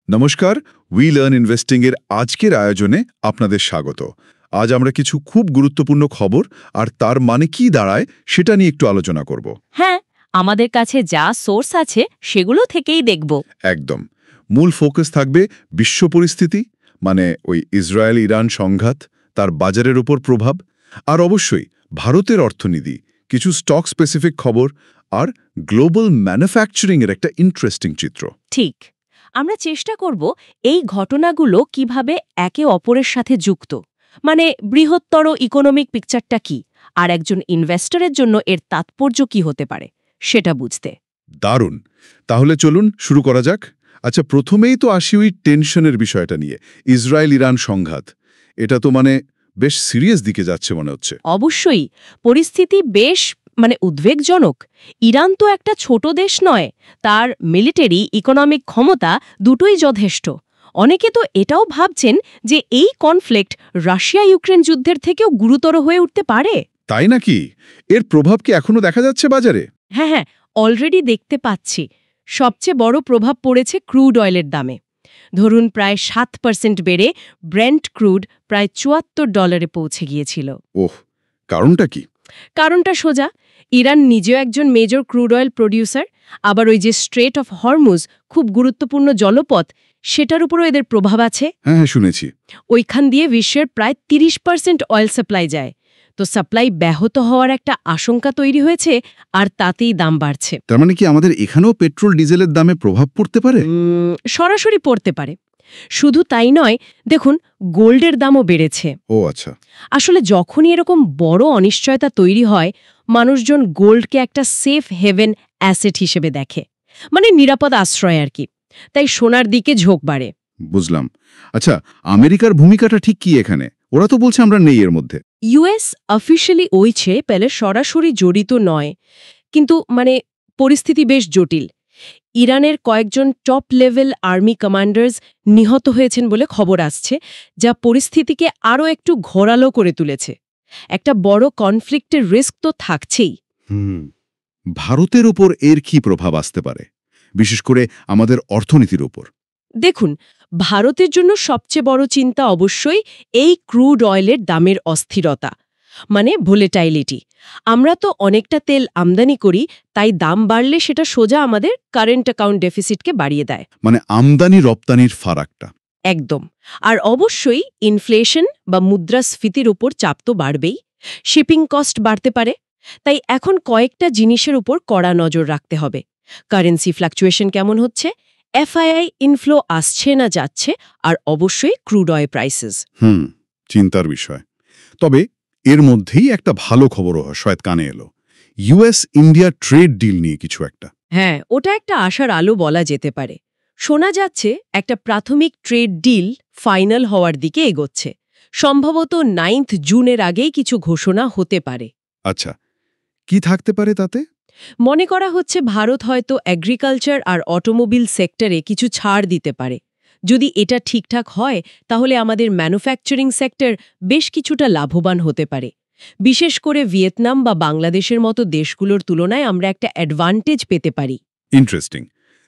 নমস্কার, we learn investing এর আজকের আয়োজনে আপনাদের স্বাগত। আজ আমরা কিছু খুব গুরুত্বপূর্ণ খবর আর তার মানে কি দাঁড়ায় সেটা নিয়ে একটু আলোচনা করব। হ্যাঁ, আমাদের কাছে যা সোর্স আছে সেগুলো থেকেই দেখব। একদম। মূল ফোকাস থাকবে বিশ্ব পরিস্থিতি, মানে ওই ইসরায়েল ইরান সংঘাত, তার বাজারের উপর প্রভাব, আর অবশ্যই ভারতের অর্থনীতি, কিছু স্টক স্পেসিফিক খবর আর গ্লোবাল ম্যানুফ্যাকচারিং এর একটা ইন্টারেস্টিং চিত্র। ঠিক, আমরা চেষ্টা করব এই ঘটনাগুলো কিভাবে একে অপরের সাথে যুক্ত, মানে বৃহত্তর ইকোনমিক পিকচারটা কি আর একজন ইনভেস্টরের জন্য এর তাৎপর্য কি হতে পারে সেটা বুঝতে। দারুণ। তাহলে চলুন শুরু করা যাক। আচ্ছা, প্রথমেই তো আসি ওই টেনশনের বিষয়টা নিয়ে, ইসরায়েল ইরান সংঘাত। এটা তো বেশ সিরিয়াস দিকে যাচ্ছে মনে হচ্ছে। অবশ্যই পরিস্থিতি বেশ উদ্বেগজনক। ইরান তো একটা ছোট দেশ নয়, তার মিলিটারি ইকোনমিক ক্ষমতা দুটোই যথেষ্ট। অনেকে তো এটাও ভাবছেন যে এই কনফ্লিক্ট রাশিয়া ইউক্রেন যুদ্ধের থেকেও গুরুতর হয়ে উঠতে পারে। তাই নাকি? এর প্রভাব কি এখনো দেখা যাচ্ছে বাজারে? হ্যাঁ, অলরেডি দেখতে পাচ্ছি। সবচেয়ে বড় প্রভাব পড়েছে ক্রুড অয়েলের দামে। ধরুন প্রায় 7% বেড়ে ব্রেন্ট ক্রুড প্রায় $74 পৌঁছে গিয়েছিল। ওহ, কারণটা কি? কারণটা সোজা, ইরান নিজেও একজন মেজর ক্রুড অয়েল প্রডিউসার, আবার ওই যে স্ট্রেট অফ হরমুজ খুব গুরুত্বপূর্ণ জলপথ, সেটার উপরও এদের প্রভাব আছে। হ্যাঁ, শুনেছি। ওইখান দিয়ে বিশ্বের প্রায় 30% অয়েল সাপ্লাই যায়। তো সাপ্লাই ব্যাহত হওয়ার একটা আশঙ্কা তৈরি হয়েছে, আর তাতেই দাম বাড়ছে। তার মানে কি আমাদের এখানেও পেট্রোল ডিজেলের দামে প্রভাব পড়তে পারে? সরাসরি পড়তে পারে। শুধু তাই নয়, দেখুন গোল্ডের দামও বেড়েছে। ও আচ্ছা। আসলে যখনই এরকম বড় অনিশ্চয়তা তৈরি হয়, মানুষজন গোল্ডকে একটা সেফ হেভেন অ্যাসেট হিসেবে দেখে, মানে নিরাপদ আশ্রয় আর কি। তাই সোনার দিকে ঝোঁক বাড়ে। বুঝলাম। আচ্ছা, আমেরিকার ভূমিকাটা ঠিক কি এখানে? ওরা তো বলছে আমরা নেই এর মধ্যে। ইউএস অফিশিয়ালি ওইছে পেলে সরাসরি জড়িত নয়, কিন্তু পরিস্থিতি বেশ জটিল। ইরানের কয়েকজন টপ লেভেল আর্মি কমান্ডার্স নিহত হয়েছেন বলে খবর আসছে, যা পরিস্থিতিকে আরও একটু ঘোরালো করে তুলেছে। একটা বড় কনফ্লিক্টের রিস্ক তো থাকছেই। ভারতের উপর এর কি প্রভাব আসতে পারে, বিশেষ করে আমাদের অর্থনীতির উপর? দেখুন, ভারতের জন্য সবচেয়ে বড় চিন্তা অবশ্যই এই ক্রুড অয়েলের দামের অস্থিরতা, মানে ভোলেটাইলিটি। আমরা তো অনেকটা তেল আমদানি করি, তাই দাম বাড়লে সেটা সোজা আমাদের কারেন্ট অ্যাকাউন্ট ডেফিসিটকে বাড়িয়ে দেয়। মানে আমদানি রপ্তানির ফারাকটা। একদম। আর অবশ্যই ইনফ্লেশন বা মুদ্রাস্ফীতির উপর চাপ তো বাড়বেই। শিপিং কস্ট বাড়তে পারে। তাই এখন কয়েকটা জিনিসের উপর কড়া নজর রাখতে হবে। কারেন্সি ফ্লাকচুয়েশন কেমন হচ্ছে, এফআইআই ইনফ্লো আসছে না যাচ্ছে, আর অবশ্যই ক্রুড অয়েল প্রাইসেস। চিন্তার বিষয়। তবে এর মধ্যেই একটা ভালো খবরও হয়তো কানে এলো। ইউএস ইন্ডিয়া ট্রেড ডিল নিয়ে কিছু একটা। হ্যাঁ, ওটা একটা আশার আলো বলা যেতে পারে। শোনা যাচ্ছে একটা প্রাথমিক ট্রেড ডিল ফাইনাল হওয়ার দিকে এগোচ্ছে। সম্ভবত 9 জুনের আগেই কিছু ঘোষণা হতে পারে। আচ্ছা, কি থাকতে পারে তাতে? মনে করা হচ্ছে ভারত হয়তো এগ্রিকালচার আর অটোমোবিল সেক্টরে কিছু ছাড় দিতে পারে। যদি এটা ঠিকঠাক হয়, তাহলে আমাদের ম্যানুফ্যাকচারিং সেক্টর বেশ কিছুটা লাভবান হতে পারে। বিশেষ করে ভিয়েতনাম বা বাংলাদেশের মতো দেশগুলোর তুলনায় আমরা একটা অ্যাডভান্টেজ পেতে পারি। ইন্টারেস্টিং।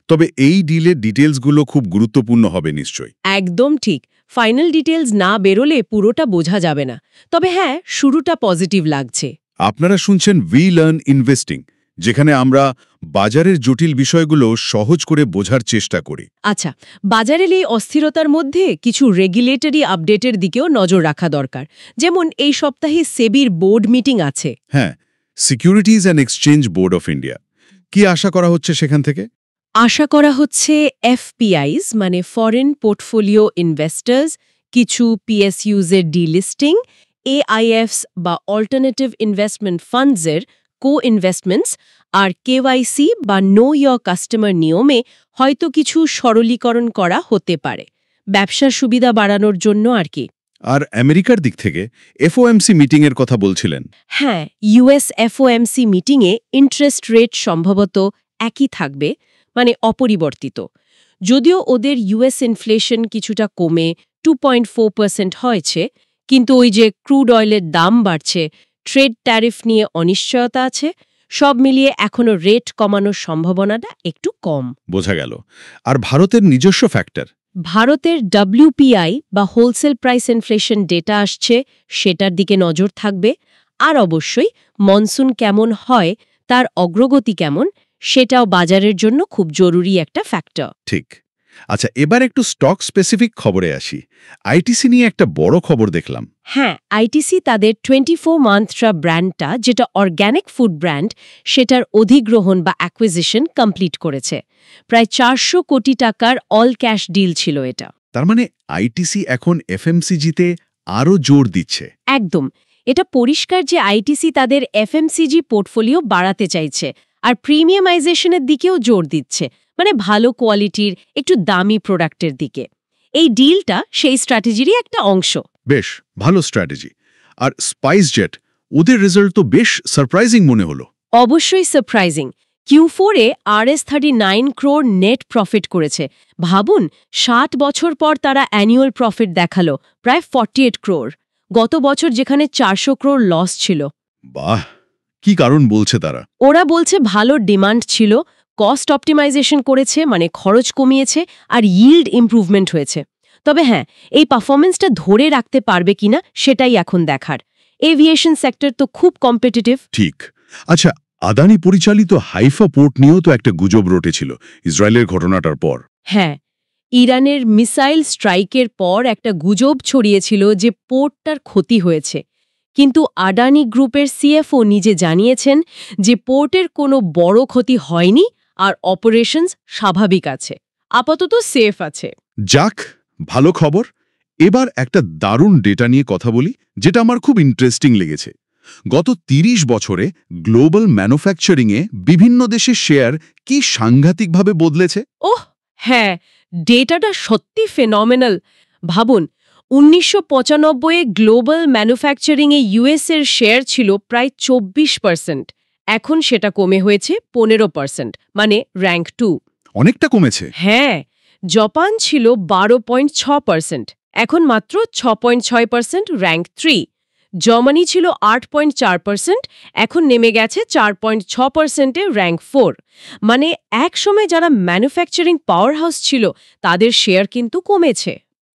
তবে এই ডিলের ডিটেলসগুলো খুব গুরুত্বপূর্ণ হবে নিশ্চয়ই। একদম ঠিক। ফাইনাল ডিটেলস না বেরোলে পুরোটা বোঝা যাবে না। তবে হ্যাঁ, শুরুটা পজিটিভ লাগছে। আপনারা শুনছেন উই লার্ন ইনভেস্টিং, যেখানে আমরা বাজারের জটিল বিষয়গুলো সহজ করে বোঝার চেষ্টা করি। আচ্ছা, বাজারের এই অস্থিরতার মধ্যে কিছু রেগুলেটরি আপডেটের দিকেও নজর রাখা দরকার। যেমন এই সপ্তাহে সেবির বোর্ড মিটিং আছে। হ্যাঁ, securities and exchange board of India. কি আশা করা হচ্ছে সেখান থেকে? আশা করা হচ্ছে এফপিআইস মানে ফরেন পোর্টফোলিও ইনভেস্টার্স, কিছু পিএসইউজের ডিলিস্টিং, এআইএফস বা অল্টারনেটিভ ইনভেস্টমেন্ট ফান্ডসের কো ইনভেস্টমেন্টস, আর কেওয়াইসি বা নো ইয়োর কাস্টমার নিয়মে হয়তো কিছু সরলীকরণ করা হতে পারে, ব্যবসার সুবিধা বাড়ানোর জন্য আর কি। আর আমেরিকার দিক থেকে এফওএমসি মিটিংয়ের কথা বলছিলেন। হ্যাঁ, ইউএস এফওএমসি মিটিংয়ে ইন্টারেস্ট রেট সম্ভবত একই থাকবে, মানে অপরিবর্তিত। যদিও ওদের ইউএস ইনফ্লেশন কিছুটা কমে 2.4% হয়েছে, কিন্তু ওই যে ক্রুড অয়েলের দাম বাড়ছে, ট্রেড ট্যারিফ নিয়ে অনিশ্চয়তা আছে, সব মিলিয়ে এখনো রেট কমানোর সম্ভাবনাটা একটু কম। বোঝা গেল। আর ভারতের নিজস্ব ফ্যাক্টর, ভারতের WPI বা হোলসেল প্রাইস ইনফ্লেশন ডেটা আসছে, সেটার দিকে নজর থাকবে। আর অবশ্যই মনসুন কেমন হয়, তার অগ্রগতি কেমন, সেটাও বাজারের জন্য খুব জরুরি একটা ফ্যাক্টর। ঠিক। আচ্ছা, এবার একটু স্টক স্পেসিফিক খবরে আসি। আইটিসি নিয়ে একটা বড় খবর দেখলাম। হ্যাঁ, আইটিসি তাদের 24 মান্ত্রা ব্র্যান্ডটা, যেটা অর্গ্যানিক ফুড ব্র্যান্ড, সেটার অধিগ্রহণ বা অ্যাকুইজিশন কমপ্লিট করেছে। প্রায় 400 কোটি টাকার অল ক্যাশ ডিল ছিল এটা। তার মানে আইটিসি এখন এফএমসিজিতে আরও জোর দিচ্ছে। একদম। এটা পরিষ্কার যে আইটিসি তাদের এফএমসিজি পোর্টফোলিও বাড়াতে চাইছে আর প্রিমিয়ামাইজেশনের দিকেও জোর দিচ্ছে, মানে ভালো কোয়ালিটির একটু দামি প্রোডাক্টের দিকে। এই ডিলটা সেই স্ট্র্যাটেজিরই একটা অংশ। বেশ ভালো স্ট্র্যাটেজি। আর স্পাইসজেট, ওদের রেজাল্ট তো বেশ সারপ্রাইজিং মনে হলো। অবশ্যই সারপ্রাইজিং। Q4-এ RS39 ক্রোর নেট প্রফিট করেছে। ভাবুন, 60 বছর পর তারা অ্যানুয়াল প্রফিট দেখালো, প্রায় 48 ক্রোর। গত বছর যেখানে 400 ক্রোর লস ছিল। বাহ, কি কারণ বলছে তারা? ওরা বলছে ভালো ডিমান্ড ছিল, কস্ট অপটিমাইজেশন করেছে, মানে খরচ কমিয়েছে, আর yield ইমপ্রুভমেন্ট হয়েছে। তবে হ্যাঁ, এই পারফরমেন্সটা ধরে রাখতে পারবে কিনা সেটাই এখন দেখার। এভিয়েশন সেক্টর তো খুব কম্পিটিটিভ। ঠিক। আচ্ছা, আদানি পরিচালিত হাইফা পোর্ট নিয়েও তো একটা গুজব রটেছিল ইসরায়েলের ঘটনাটার পর। হ্যাঁ, ইরানের মিসাইল স্ট্রাইকের পর একটা গুজব ছড়িয়েছিল যে পোর্টটার ক্ষতি হয়েছে। কিন্তু আদানি গ্রুপের CFO নিজে জানিয়েছেন যে পোর্টের কোনো বড় ক্ষতি হয়নি আর অপারেশনস স্বাভাবিক আছে, আপাতত সেফ আছে। যাক, ভালো খবর। এবার একটা দারুণ ডেটা নিয়ে কথা বলি, যেটা আমার খুব ইন্টারেস্টিং লেগেছে। গত 30 বছরে গ্লোবাল ম্যানুফ্যাকচারিংয়ে বিভিন্ন দেশের শেয়ার কি সাংঘাতিকভাবে বদলেছে। ওহ হ্যাঁ, ডেটাটা সত্যি ফেনমেনাল। ভাবুন, 1995-এ গ্লোবাল ম্যানুফ্যাকচারিংয়ে US-এর শেয়ার ছিল প্রায় 24%। এখন সেটা কমে হয়েছে 15%, মানে র্যাঙ্ক 2। অনেকটা কমেছে। হ্যাঁ, জাপান ছিল 12.6%, এখন মাত্র 6.6%, র্যাঙ্ক 3। জার্মানি ছিল 8.4%, এখন নেমে গেছে 4.6%-এ, র্যাঙ্ক 4। মানে একসময় যারা ম্যানুফ্যাকচারিং পাওয়ার হাউস ছিল, তাদের শেয়ার কিন্তু কমেছে।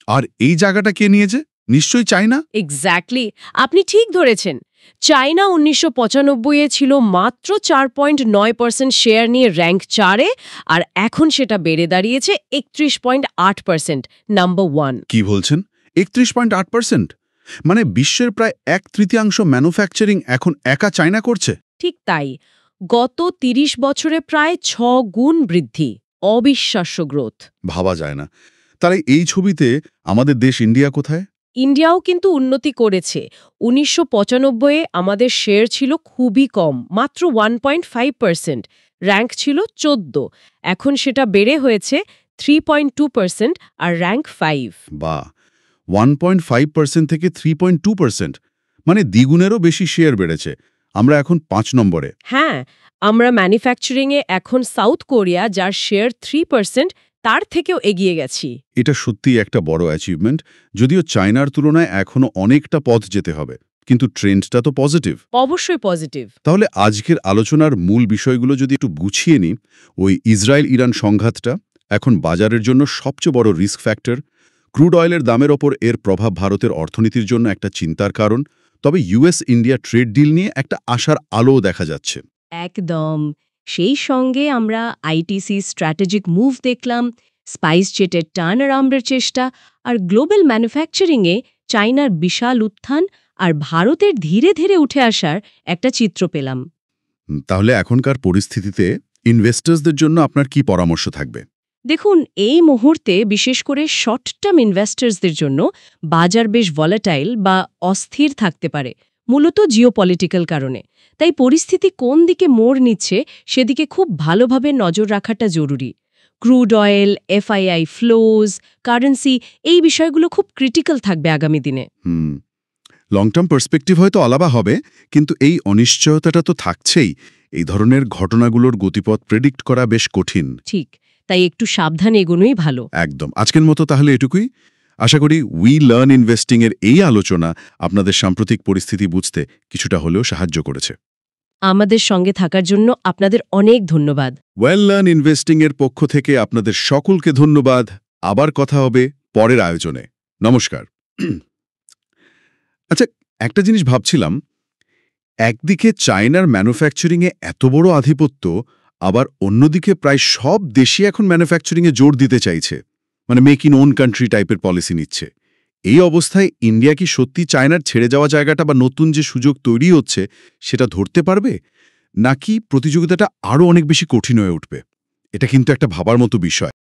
আর এই জায়গাটা কে নিয়েছে? নিশ্চয়ই চায়না। এক্স্যাক্টলি, আপনি ঠিক ধরেছেন। চায়না 1995-এ ছিল মাত্র 4.9% শেয়ার নিয়ে র্যাঙ্ক 4-এ, আর এখন সেটা বেড়ে দাঁড়িয়েছে 31.8%, নাম্বার 1। কি বলছেন? 31.8%? মানে বিশ্বের প্রায় 1/3 ম্যানুফ্যাকচারিং এখন একা চায়না করছে। ঠিক তাই। গত 30 বছরে প্রায় 6 গুণ বৃদ্ধি। অবিশ্বাস্য গ্রোথ। ভাবা যায় না। তাহলে এই ছবিতে আমাদের দেশ ইন্ডিয়া কোথায়? ইন্ডিয়াও কিন্তু উন্নতি করেছে। 1995-এ আমাদের শেয়ার ছিল খুবই কম, মাত্র 1.5%, র্যাঙ্ক ছিল 14। এখন সেটা বেড়ে হয়েছে 3.2% আর র্যাঙ্ক 5। বা 1.5% থেকে 3.2%, মানে দ্বিগুণেরও বেশি শেয়ার বেড়েছে। আমরা এখন 5 নম্বরে। হ্যাঁ, আমরা ম্যানুফ্যাকচারিংয়ে এখন সাউথ কোরিয়া, যার শেয়ার 3%, তার থেকেও এগিয়ে গেছি। এটা সত্যিই একটা বড় অ্যাচিভমেন্ট, যদিও চায়নার তুলনায় এখনও অনেকটা পথ যেতে হবে, কিন্তু ট্রেন্ডটা তো পজিটিভ। অবশ্যই পজিটিভ। তাহলে আজকের আলোচনার মূল বিষয়গুলো যদি একটু গুছিয়ে নিই, ওই ইসরায়েল-ইরান সংঘাতটা এখন বাজারের জন্য সবচেয়ে বড় রিস্ক ফ্যাক্টর। ক্রুড অয়েলের দামের ওপর এর প্রভাব ভারতের অর্থনীতির জন্য একটা চিন্তার কারণ। তবে US-ইন্ডিয়া ট্রেড ডিল নিয়ে একটা আশার আলোও দেখা যাচ্ছে। একদম। সেই সঙ্গে আমরা আইটিসি স্ট্র্যাটেজিক মুভ দেখলাম, স্পাইসজেটের টার্ন অ্যারাউন্ডের চেষ্টা, আর গ্লোবাল ম্যানুফ্যাকচারিংয়ে চায়নার বিশাল উত্থান আর ভারতের ধীরে ধীরে উঠে আসার একটা চিত্র পেলাম। তাহলে এখনকার পরিস্থিতিতে ইনভেস্টার্সদের জন্য আপনার কি পরামর্শ থাকবে? দেখুন, এই মুহূর্তে বিশেষ করে শর্ট টার্ম ইনভেস্টার্সদের জন্য বাজার বেশ ভলাটাইল বা অস্থির থাকতে পারে, মূলত জিওপলিটিক্যাল কারণে। তাই পরিস্থিতি কোন দিকে মোড় নিচ্ছে সেদিকে খুব ভালোভাবে নজর রাখাটা জরুরি। Crude oil, FII flows, currency, এই বিষয়গুলো খুব ক্রিটিক্যাল থাকবে আগামী দিনে। লং টার্ম পার্সপেক্টিভ হয়তো আলাদা হবে, কিন্তু এই অনিশ্চয়তাটা তো থাকছেই। এই ধরনের ঘটনাগুলোর গতিপথ প্রেডিক্ট করা বেশ কঠিন। ঠিক, তাই একটু সাবধানে এগোনোই ভালো। একদম। আজকের মতো তাহলে এটুকুই। আশা করি উই লার্ন ইনভেস্টিংয়ের এই আলোচনা আপনাদের সাম্প্রতিক পরিস্থিতি বুঝতে কিছুটা হলেও সাহায্য করেছে। আমাদের সঙ্গে থাকার জন্য আপনাদের অনেক ধন্যবাদ। ওয়েল লার্ন ইনভেস্টিংয়ের পক্ষ থেকে আপনাদের সকলকে ধন্যবাদ। আবার কথা হবে পরের আয়োজনে। নমস্কার। আচ্ছা, একটা জিনিস ভাবছিলাম, একদিকে চায়নার ম্যানুফ্যাকচারিংয়ে এত বড় আধিপত্য, আবার অন্যদিকে প্রায় সব দেশই এখন ম্যানুফ্যাকচারিংয়ে জোর দিতে চাইছে, মানে মেক ইন ওন কান্ট্রি টাইপের পলিসি নিচ্ছে। এই অবস্থায় ইন্ডিয়া কি সত্যি চায়নার ছেড়ে যাওয়া জায়গাটা বা নতুন যে সুযোগ তৈরি হচ্ছে সেটা ধরতে পারবে, নাকি প্রতিযোগিতাটা আরও অনেক বেশি কঠিন হয়ে উঠবে? এটা কিন্তু একটা ভাবার মতো বিষয়।